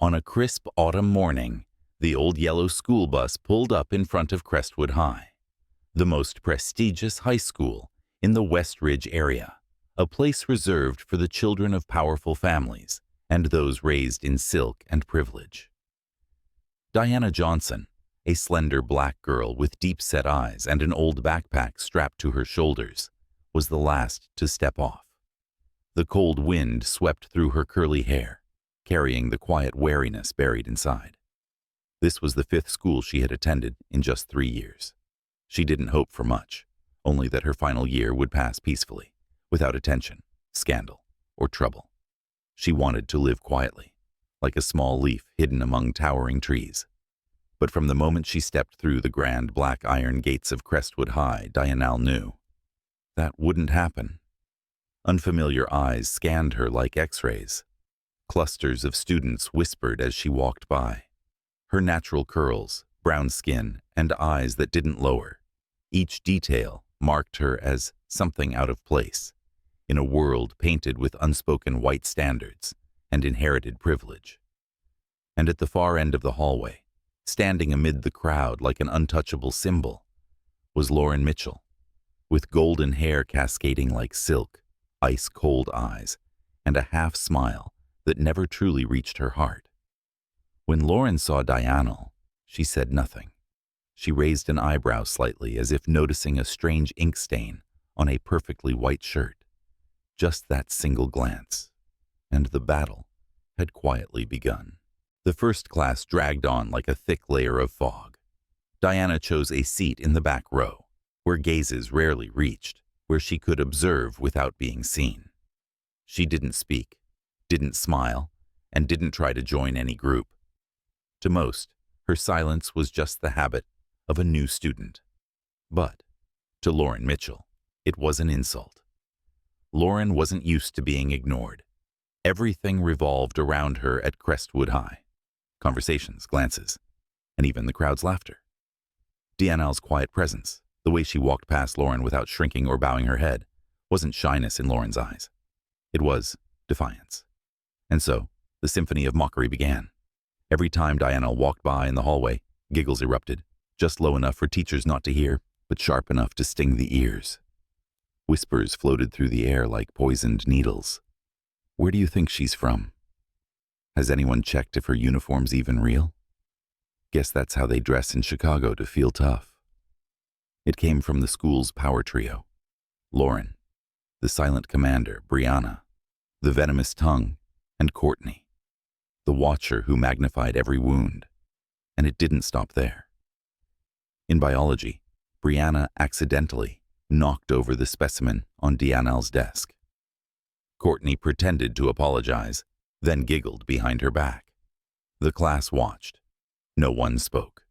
On a crisp autumn morning, the old yellow school bus pulled up in front of Crestwood High, the most prestigious high school in the West Ridge area, a place reserved for the children of powerful families and those raised in silk and privilege. Dianal Johnson, a slender black girl with deep-set eyes and an old backpack strapped to her shoulders, was the last to step off. The cold wind swept through her curly hair, carrying the quiet wariness buried inside. This was the fifth school she had attended in just 3 years. She didn't hope for much, only that her final year would pass peacefully, without attention, scandal, or trouble. She wanted to live quietly, like a small leaf hidden among towering trees. But from the moment she stepped through the grand black iron gates of Crestwood High, Dianal knew that wouldn't happen. Unfamiliar eyes scanned her like X-rays. Clusters of students whispered as she walked by. Her natural curls, brown skin, and eyes that didn't lower. Each detail marked her as something out of place, in a world painted with unspoken white standards and inherited privilege. And at the far end of the hallway, standing amid the crowd like an untouchable symbol, was Lauren Mitchell, with golden hair cascading like silk, ice-cold eyes, and a half-smile that never truly reached her heart. When Lauren saw Dianal, she said nothing. She raised an eyebrow slightly as if noticing a strange ink stain on a perfectly white shirt. Just that single glance, and the battle had quietly begun. The first class dragged on like a thick layer of fog. Dianal chose a seat in the back row, where gazes rarely reached, where she could observe without being seen. She didn't speak, didn't smile, and didn't try to join any group. To most, her silence was just the habit of a new student. But to Lauren Mitchell, it was an insult. Lauren wasn't used to being ignored. Everything revolved around her at Crestwood High. Conversations, glances, and even the crowd's laughter. Dianal's quiet presence, the way she walked past Lauren without shrinking or bowing her head, wasn't shyness in Lauren's eyes. It was defiance. And so, the symphony of mockery began. Every time Dianal walked by in the hallway, giggles erupted, just low enough for teachers not to hear, but sharp enough to sting the ears. Whispers floated through the air like poisoned needles. Where do you think she's from? Has anyone checked if her uniform's even real? Guess that's how they dress in Chicago to feel tough. It came from the school's power trio. Lauren, the silent commander, Brianna, the venomous tongue, and Courtney, the watcher who magnified every wound. And it didn't stop there. In biology, Brianna accidentally knocked over the specimen on Dianal's desk. Courtney pretended to apologize, then giggled behind her back. The class watched. No one spoke.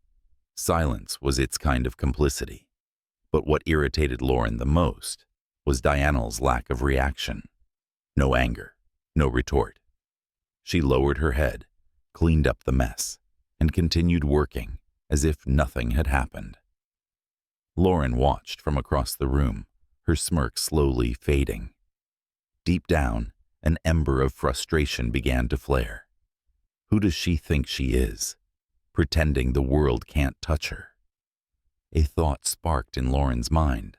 Silence was its kind of complicity. But what irritated Lauren the most was Dianal's lack of reaction. No anger, no retort. She lowered her head, cleaned up the mess, and continued working as if nothing had happened. Lauren watched from across the room, her smirk slowly fading. Deep down, an ember of frustration began to flare. Who does she think she is, pretending the world can't touch her? A thought sparked in Lauren's mind.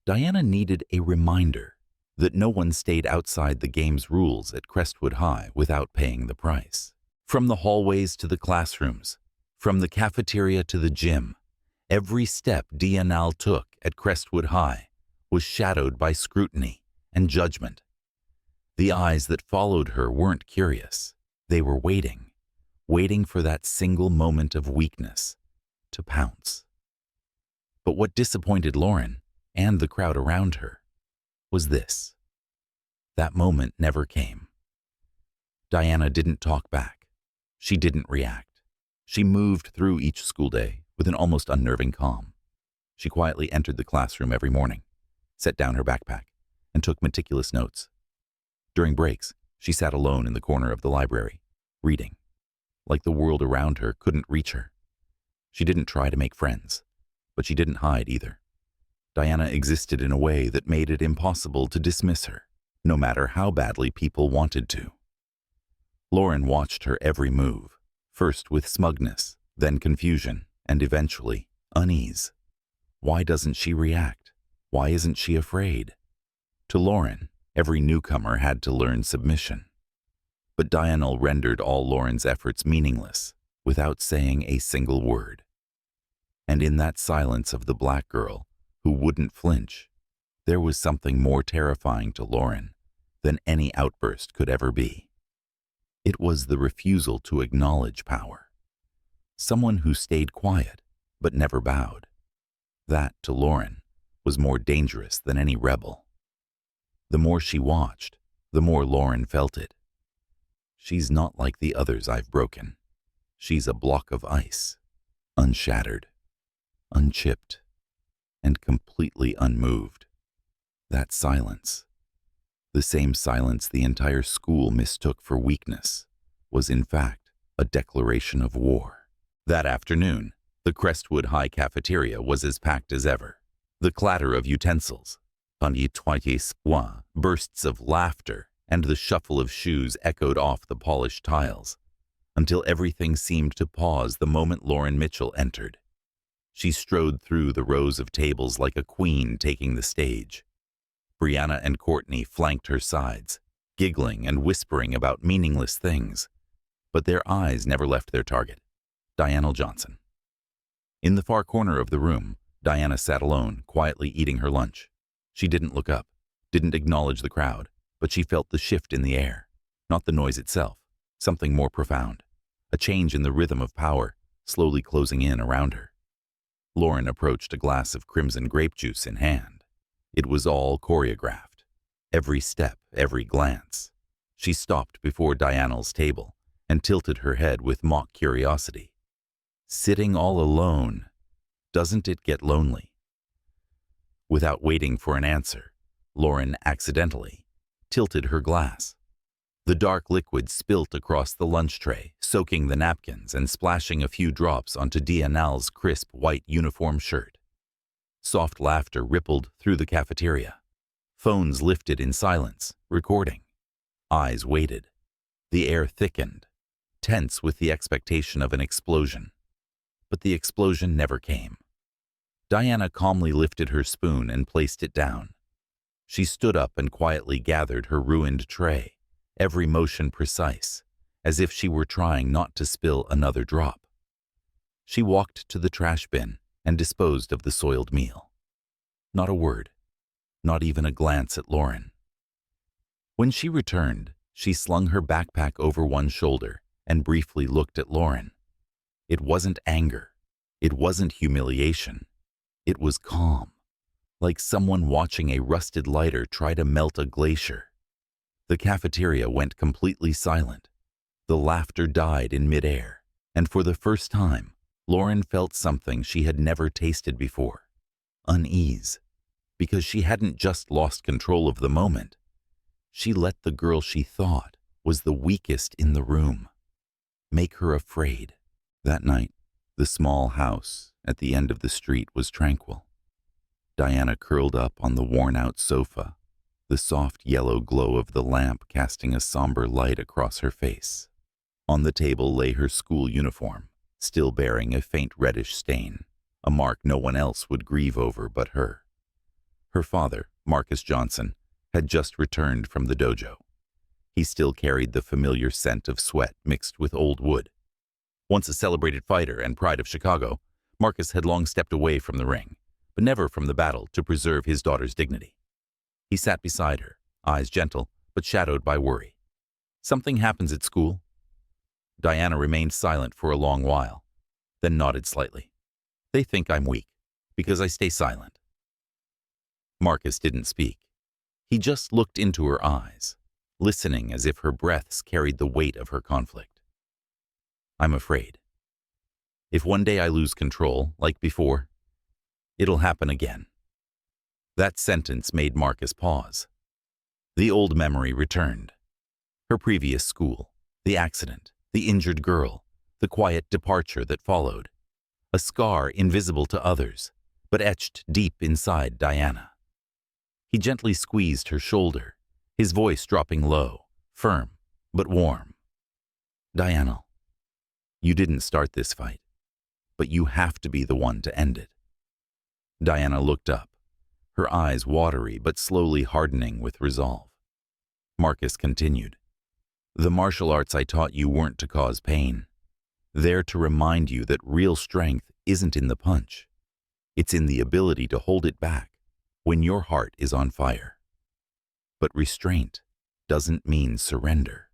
Dianal needed a reminder that no one stayed outside the game's rules at Crestwood High without paying the price. From the hallways to the classrooms, from the cafeteria to the gym, every step Dianal took at Crestwood High was shadowed by scrutiny and judgment. The eyes that followed her weren't curious. They were waiting for that single moment of weakness to pounce. But what disappointed Lauren and the crowd around her was this. That moment never came. Dianal didn't talk back. She didn't react. She moved through each school day with an almost unnerving calm. She quietly entered the classroom every morning, set down her backpack, and took meticulous notes. During breaks, she sat alone in the corner of the library, reading, like the world around her couldn't reach her. She didn't try to make friends, but she didn't hide either. Dianal existed in a way that made it impossible to dismiss her, no matter how badly people wanted to. Lauren watched her every move, first with smugness, then confusion, and eventually unease. Why doesn't she react? Why isn't she afraid? To Lauren, every newcomer had to learn submission. But Dianal rendered all Lauren's efforts meaningless, without saying a single word. And in that silence of the black girl, who wouldn't flinch, there was something more terrifying to Lauren than any outburst could ever be. It was the refusal to acknowledge power. Someone who stayed quiet, but never bowed. That, to Lauren, was more dangerous than any rebel. The more she watched, the more Lauren felt it. She's not like the others I've broken. She's a block of ice, unshattered, unchipped, and completely unmoved. That silence, the same silence the entire school mistook for weakness, was in fact a declaration of war. That afternoon, the Crestwood High cafeteria was as packed as ever. The clatter of utensils, bursts of laughter, and the shuffle of shoes echoed off the polished tiles, until everything seemed to pause the moment Lauren Mitchell entered. She strode through the rows of tables like a queen taking the stage. Brianna and Courtney flanked her sides, giggling and whispering about meaningless things, but their eyes never left their target, Dianal Johnson. In the far corner of the room, Diana sat alone, quietly eating her lunch. She didn't look up, didn't acknowledge the crowd, but she felt the shift in the air, not the noise itself, something more profound, a change in the rhythm of power, slowly closing in around her. Lauren approached a glass of crimson grape juice in hand. It was all choreographed, every step, every glance. She stopped before Dianal's table and tilted her head with mock curiosity. Sitting all alone, doesn't it get lonely? Without waiting for an answer, Lauren accidentally tilted her glass. The dark liquid spilt across the lunch tray, soaking the napkins and splashing a few drops onto Dianal's crisp white uniform shirt. Soft laughter rippled through the cafeteria. Phones lifted in silence, recording. Eyes waited. The air thickened, tense with the expectation of an explosion. But the explosion never came. Diana calmly lifted her spoon and placed it down. She stood up and quietly gathered her ruined tray, every motion precise, as if she were trying not to spill another drop. She walked to the trash bin and disposed of the soiled meal. Not a word, not even a glance at Lauren. When she returned, she slung her backpack over one shoulder and briefly looked at Lauren. It wasn't anger. It wasn't humiliation. It was calm, like someone watching a rusted lighter try to melt a glacier. The cafeteria went completely silent. The laughter died in midair, and for the first time, Lauren felt something she had never tasted before. Unease, because she hadn't just lost control of the moment. She let the girl she thought was the weakest in the room make her afraid. That night, the small house at the end of the street was tranquil. Diana curled up on the worn-out sofa, the soft yellow glow of the lamp casting a somber light across her face. On the table lay her school uniform, still bearing a faint reddish stain, a mark no one else would grieve over but her. Her father, Marcus Johnson, had just returned from the dojo. He still carried the familiar scent of sweat mixed with old wood. Once a celebrated fighter and pride of Chicago, Marcus had long stepped away from the ring, but never from the battle to preserve his daughter's dignity. He sat beside her, eyes gentle but shadowed by worry. "Something happens at school?" Diana remained silent for a long while, then nodded slightly. "They think I'm weak, because I stay silent." Marcus didn't speak. He just looked into her eyes, listening as if her breaths carried the weight of her conflict. "I'm afraid. If one day I lose control, like before, it'll happen again." That sentence made Marcus pause. The old memory returned. Her previous school, the accident, the injured girl, the quiet departure that followed. A scar invisible to others, but etched deep inside Diana. He gently squeezed her shoulder, his voice dropping low, firm, but warm. Dianal, you didn't start this fight, but you have to be the one to end it. Diana looked up, her eyes watery but slowly hardening with resolve. Marcus continued, "The martial arts I taught you weren't to cause pain. They're to remind you that real strength isn't in the punch. It's in the ability to hold it back when your heart is on fire. But restraint doesn't mean surrender."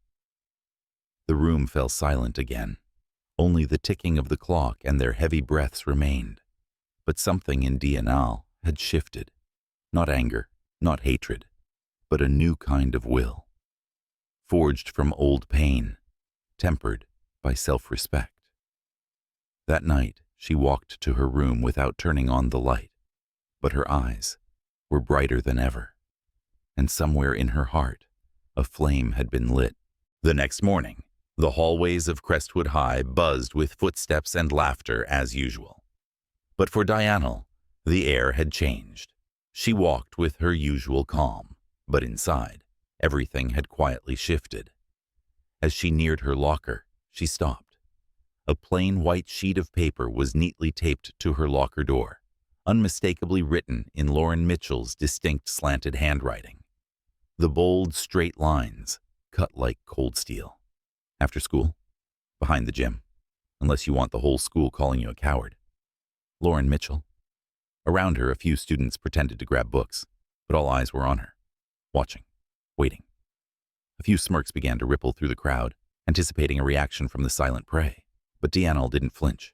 The room fell silent again. Only the ticking of the clock and their heavy breaths remained. But something in Dianal had shifted. Not anger, not hatred, but a new kind of will. Forged from old pain, tempered by self-respect. That night, she walked to her room without turning on the light, but her eyes were brighter than ever, and somewhere in her heart, a flame had been lit. The next morning, the hallways of Crestwood High buzzed with footsteps and laughter as usual. But for Dianal, the air had changed. She walked with her usual calm, but inside, everything had quietly shifted. As she neared her locker, she stopped. A plain white sheet of paper was neatly taped to her locker door, unmistakably written in Lauren Mitchell's distinct slanted handwriting. The bold, straight lines, cut like cold steel. After school? Behind the gym. Unless you want the whole school calling you a coward. Lauren Mitchell. Around her, a few students pretended to grab books, but all eyes were on her, watching, waiting. A few smirks began to ripple through the crowd, anticipating a reaction from the silent prey, but Dianal didn't flinch.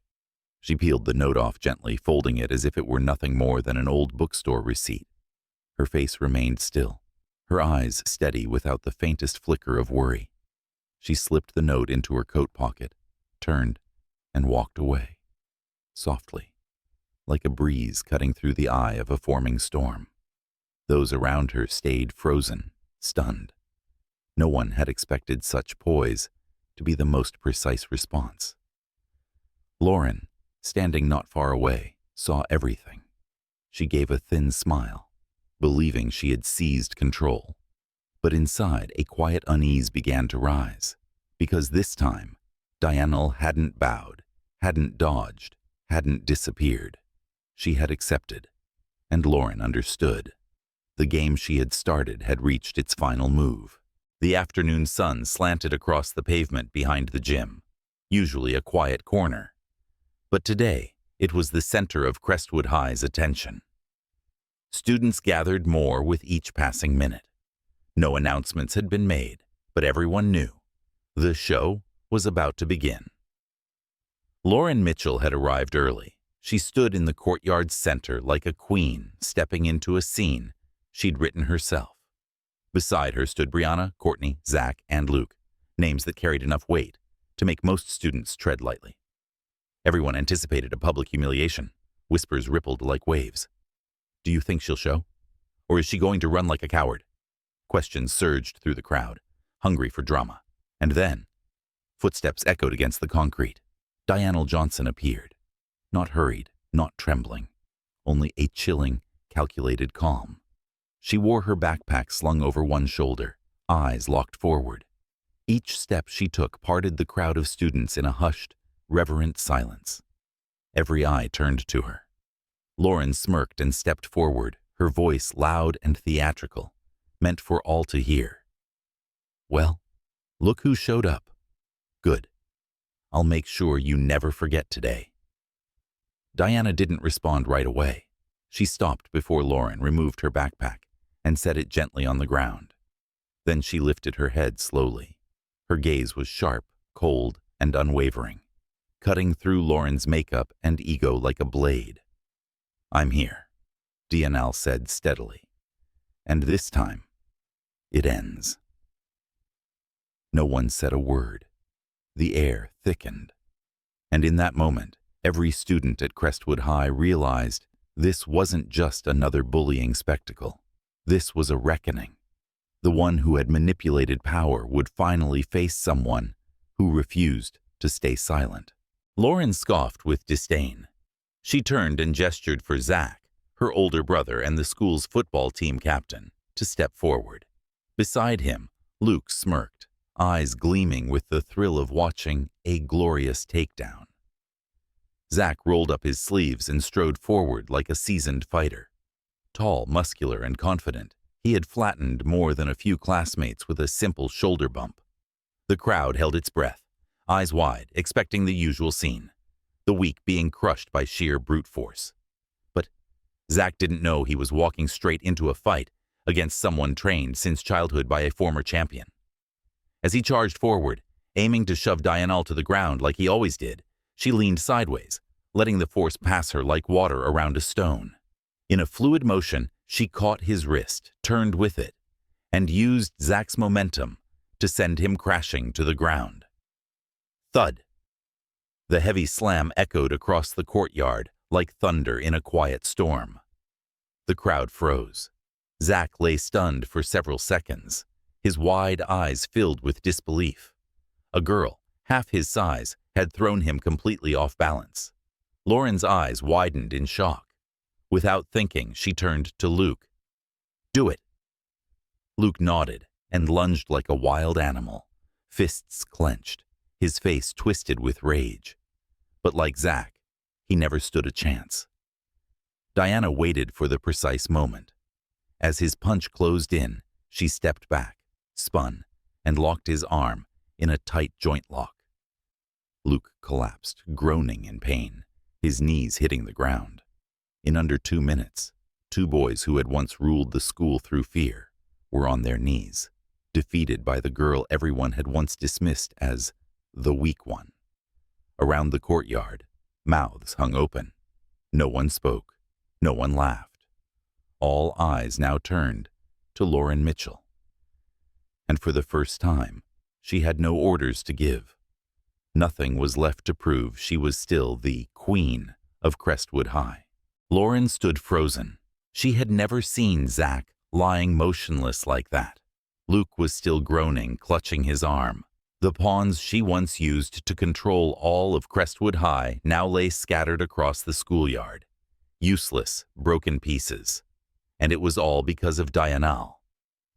She peeled the note off gently, folding it as if it were nothing more than an old bookstore receipt. Her face remained still, her eyes steady without the faintest flicker of worry. She slipped the note into her coat pocket, turned, and walked away, softly, like a breeze cutting through the eye of a forming storm. Those around her stayed frozen, stunned. No one had expected such poise to be the most precise response. Lauren, standing not far away, saw everything. She gave a thin smile, believing she had seized control. But inside, a quiet unease began to rise, because this time, Dianal hadn't bowed, hadn't dodged, hadn't disappeared. She had accepted, and Lauren understood. The game she had started had reached its final move. The afternoon sun slanted across the pavement behind the gym, usually a quiet corner. But today, it was the center of Crestwood High's attention. Students gathered more with each passing minute. No announcements had been made, but everyone knew. The show was about to begin. Lauren Mitchell had arrived early. She stood in the courtyard's center like a queen stepping into a scene she'd written herself. Beside her stood Brianna, Courtney, Zach, and Luke, names that carried enough weight to make most students tread lightly. Everyone anticipated a public humiliation. Whispers rippled like waves. Do you think she'll show? Or is she going to run like a coward? Questions surged through the crowd, hungry for drama. And then, footsteps echoed against the concrete. Dianal Johnson appeared. Not hurried, not trembling, only a chilling, calculated calm. She wore her backpack slung over one shoulder, eyes locked forward. Each step she took parted the crowd of students in a hushed, reverent silence. Every eye turned to her. Lauren smirked and stepped forward, her voice loud and theatrical, meant for all to hear. Well, look who showed up. Good. I'll make sure you never forget today. Diana didn't respond right away. She stopped before Lauren removed her backpack and set it gently on the ground. Then she lifted her head slowly. Her gaze was sharp, cold, and unwavering, cutting through Lauren's makeup and ego like a blade. I'm here, Dianal said steadily. And this time, it ends. No one said a word. The air thickened. And in that moment, every student at Crestwood High realized this wasn't just another bullying spectacle. This was a reckoning. The one who had manipulated power would finally face someone who refused to stay silent. Lauren scoffed with disdain. She turned and gestured for Zach, her older brother and the school's football team captain, to step forward. Beside him, Luke smirked, eyes gleaming with the thrill of watching a glorious takedown. Zach rolled up his sleeves and strode forward like a seasoned fighter. Tall, muscular, and confident, he had flattened more than a few classmates with a simple shoulder bump. The crowd held its breath, eyes wide, expecting the usual scene, the weak being crushed by sheer brute force. But Zach didn't know he was walking straight into a fight against someone trained since childhood by a former champion. As he charged forward, aiming to shove Dianal to the ground like he always did, she leaned sideways, letting the force pass her like water around a stone. In a fluid motion, she caught his wrist, turned with it, and used Zach's momentum to send him crashing to the ground. Thud. The heavy slam echoed across the courtyard like thunder in a quiet storm. The crowd froze. Zach lay stunned for several seconds, his wide eyes filled with disbelief. A girl, half his size, had thrown him completely off balance. Lauren's eyes widened in shock. Without thinking, she turned to Luke. "Do it." Luke nodded and lunged like a wild animal, fists clenched, his face twisted with rage. But like Zach, he never stood a chance. Diana waited for the precise moment. As his punch closed in, she stepped back, spun, and locked his arm in a tight joint lock. Luke collapsed, groaning in pain, his knees hitting the ground. In under 2 minutes, 2 boys who had once ruled the school through fear were on their knees, defeated by the girl everyone had once dismissed as the weak one. Around the courtyard, mouths hung open. No one spoke. No one laughed. All eyes now turned to Lauren Mitchell. And for the first time, she had no orders to give. Nothing was left to prove she was still the queen of Crestwood High. Lauren stood frozen. She had never seen Zach lying motionless like that. Luke was still groaning, clutching his arm. The pawns she once used to control all of Crestwood High now lay scattered across the schoolyard. Useless, broken pieces. And it was all because of Dianal.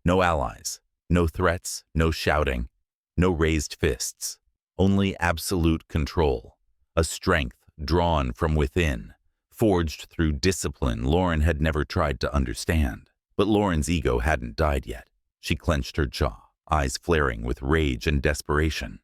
No allies, no threats, no shouting, no raised fists. Only absolute control, a strength drawn from within, forged through discipline Lauren had never tried to understand. But Lauren's ego hadn't died yet. She clenched her jaw, eyes flaring with rage and desperation.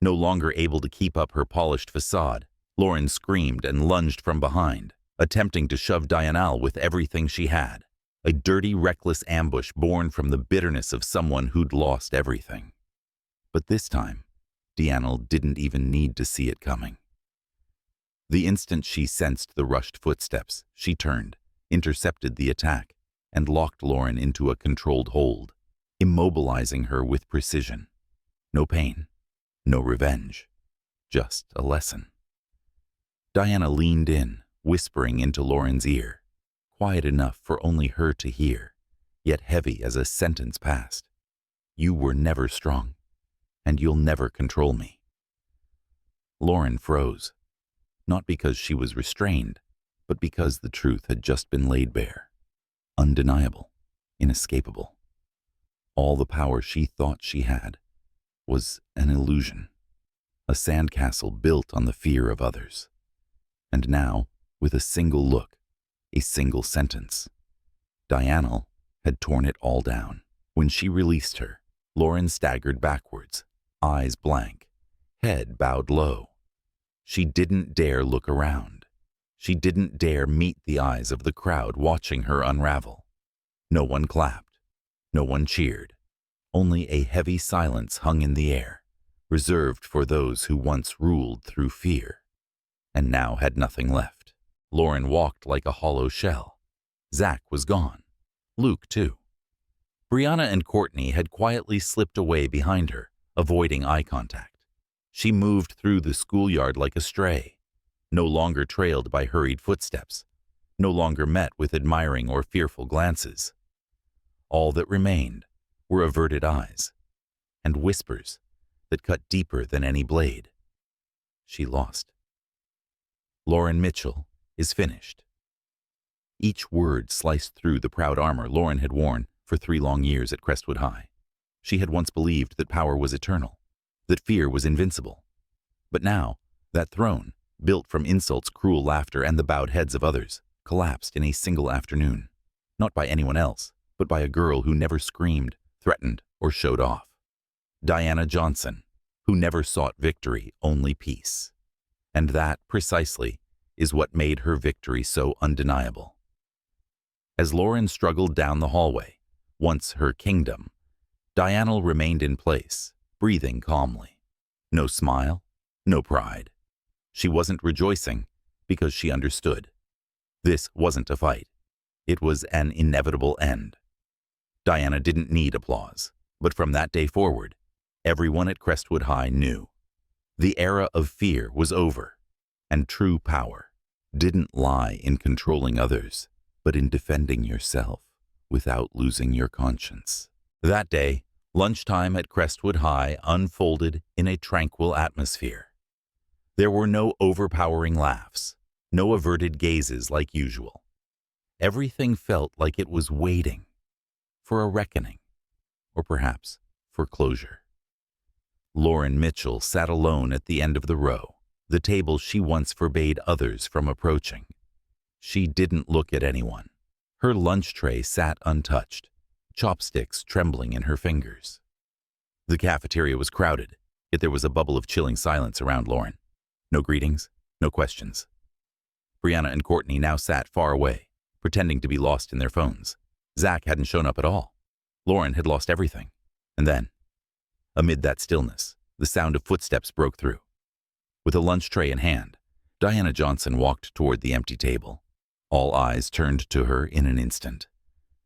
No longer able to keep up her polished facade, Lauren screamed and lunged from behind, attempting to shove Dianal with everything she had. A dirty, reckless ambush born from the bitterness of someone who'd lost everything. But this time, Dianal didn't even need to see it coming. The instant she sensed the rushed footsteps, she turned, intercepted the attack, and locked Lauren into a controlled hold, immobilizing her with precision. No pain, no revenge, just a lesson. Diana leaned in, whispering into Lauren's ear, quiet enough for only her to hear, yet heavy as a sentence passed. "You were never strong, and you'll never control me." Lauren froze, not because she was restrained, but because the truth had just been laid bare. Undeniable, inescapable. All the power she thought she had was an illusion, a sandcastle built on the fear of others. And now, with a single look, a single sentence, Dianal had torn it all down. When she released her, Lauren staggered backwards, eyes blank, head bowed low. She didn't dare look around. She didn't dare meet the eyes of the crowd watching her unravel. No one clapped. No one cheered. Only a heavy silence hung in the air, reserved for those who once ruled through fear, and now had nothing left. Lauren walked like a hollow shell. Zach was gone. Luke, too. Brianna and Courtney had quietly slipped away behind her, avoiding eye contact. She moved through the schoolyard like a stray, no longer trailed by hurried footsteps, no longer met with admiring or fearful glances. All that remained were averted eyes and whispers that cut deeper than any blade. She lost. Lauren Mitchell is finished. Each word sliced through the proud armor Lauren had worn for 3 long years at Crestwood High. She had once believed that power was eternal, that fear was invincible. But now, that throne, built from insults, cruel laughter, and the bowed heads of others, collapsed in a single afternoon, not by anyone else, but by a girl who never screamed, threatened, or showed off. Dianal Johnson, who never sought victory, only peace. And that, precisely, is what made her victory so undeniable. As Lauren struggled down the hallway, once her kingdom, Dianal remained in place, breathing calmly. No smile, no pride. She wasn't rejoicing because she understood. This wasn't a fight. It was an inevitable end. Diana didn't need applause, but from that day forward, everyone at Crestwood High knew. The era of fear was over, and true power didn't lie in controlling others, but in defending yourself without losing your conscience. That day, lunchtime at Crestwood High unfolded in a tranquil atmosphere. There were no overpowering laughs, no averted gazes like usual. Everything felt like it was waiting for a reckoning, or perhaps for closure. Lauren Mitchell sat alone at the end of the row, the table she once forbade others from approaching. She didn't look at anyone. Her lunch tray sat untouched, chopsticks trembling in her fingers. The cafeteria was crowded, yet there was a bubble of chilling silence around Lauren. No greetings, no questions. Brianna and Courtney now sat far away, pretending to be lost in their phones. Zach hadn't shown up at all. Lauren had lost everything. And then, amid that stillness, the sound of footsteps broke through. With a lunch tray in hand, Dianal Johnson walked toward the empty table. All eyes turned to her in an instant.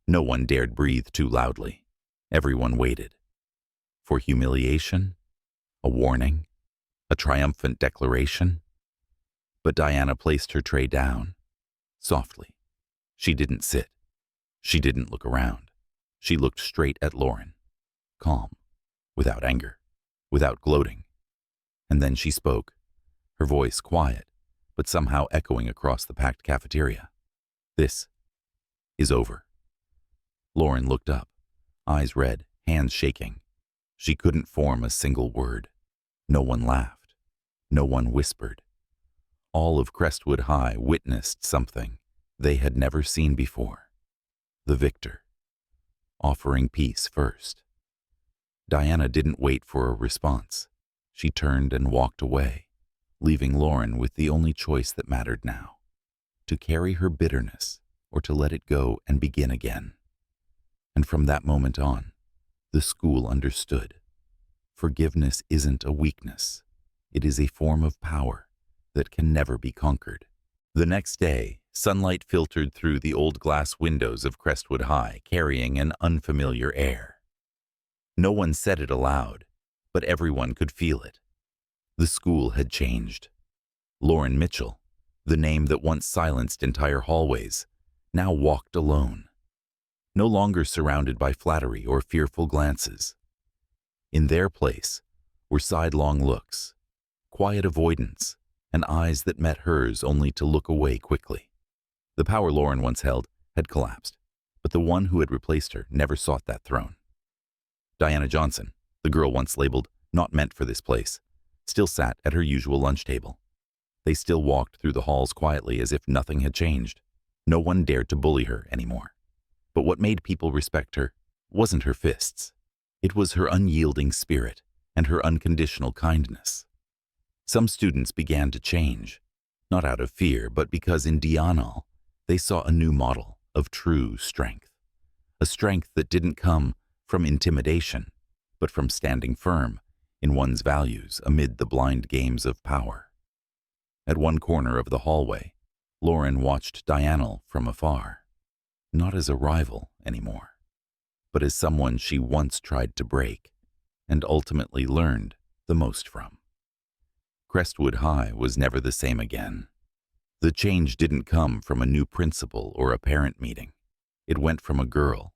No one dared breathe too loudly. Everyone waited. For humiliation, a warning, a triumphant declaration. But Diana placed her tray down, softly. She didn't sit. She didn't look around. She looked straight at Lauren, calm, without anger, without gloating. And then she spoke, her voice quiet, but somehow echoing across the packed cafeteria. This is over. Lauren looked up, eyes red, hands shaking. She couldn't form a single word. No one laughed. No one whispered. All of Crestwood High witnessed something they had never seen before. The victor, offering peace first. Diana didn't wait for a response. She turned and walked away, leaving Lauren with the only choice that mattered now: to carry her bitterness or to let it go and begin again. And from that moment on, the school understood. Forgiveness isn't a weakness. It is a form of power that can never be conquered. The next day, sunlight filtered through the old glass windows of Crestwood High, carrying an unfamiliar air. No one said it aloud, but everyone could feel it. The school had changed. Lauren Mitchell, the name that once silenced entire hallways, now walked alone, no longer surrounded by flattery or fearful glances. In their place were sidelong looks, quiet avoidance, and eyes that met hers only to look away quickly. The power Lauren once held had collapsed, but the one who had replaced her never sought that throne. Dianal Johnson, the girl once labeled not meant for this place, still sat at her usual lunch table. They still walked through the halls quietly as if nothing had changed. No one dared to bully her anymore. But what made people respect her wasn't her fists. It was her unyielding spirit and her unconditional kindness. Some students began to change, not out of fear, but because in Dianal they saw a new model of true strength. A strength that didn't come from intimidation, but from standing firm in one's values amid the blind games of power. At one corner of the hallway, Lauren watched Dianal from afar, not as a rival anymore, but as someone she once tried to break and ultimately learned the most from. Crestwood High was never the same again. The change didn't come from a new principal or a parent meeting. It went from a girl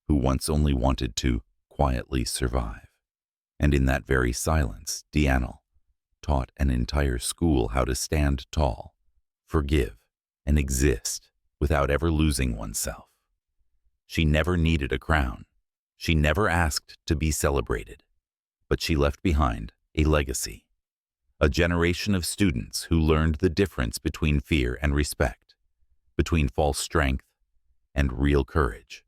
who once only wanted to quietly survive. And in that very silence, Dianal taught an entire school how to stand tall, forgive, and exist without ever losing oneself. She never needed a crown. She never asked to be celebrated, but she left behind a legacy. A generation of students who learned the difference between fear and respect, between false strength and real courage.